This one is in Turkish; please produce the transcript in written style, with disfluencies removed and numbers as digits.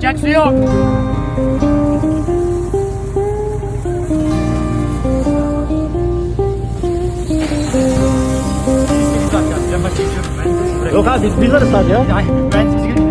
Sıcak su yok. Yok abi biz varız sadece ya. Ben sizi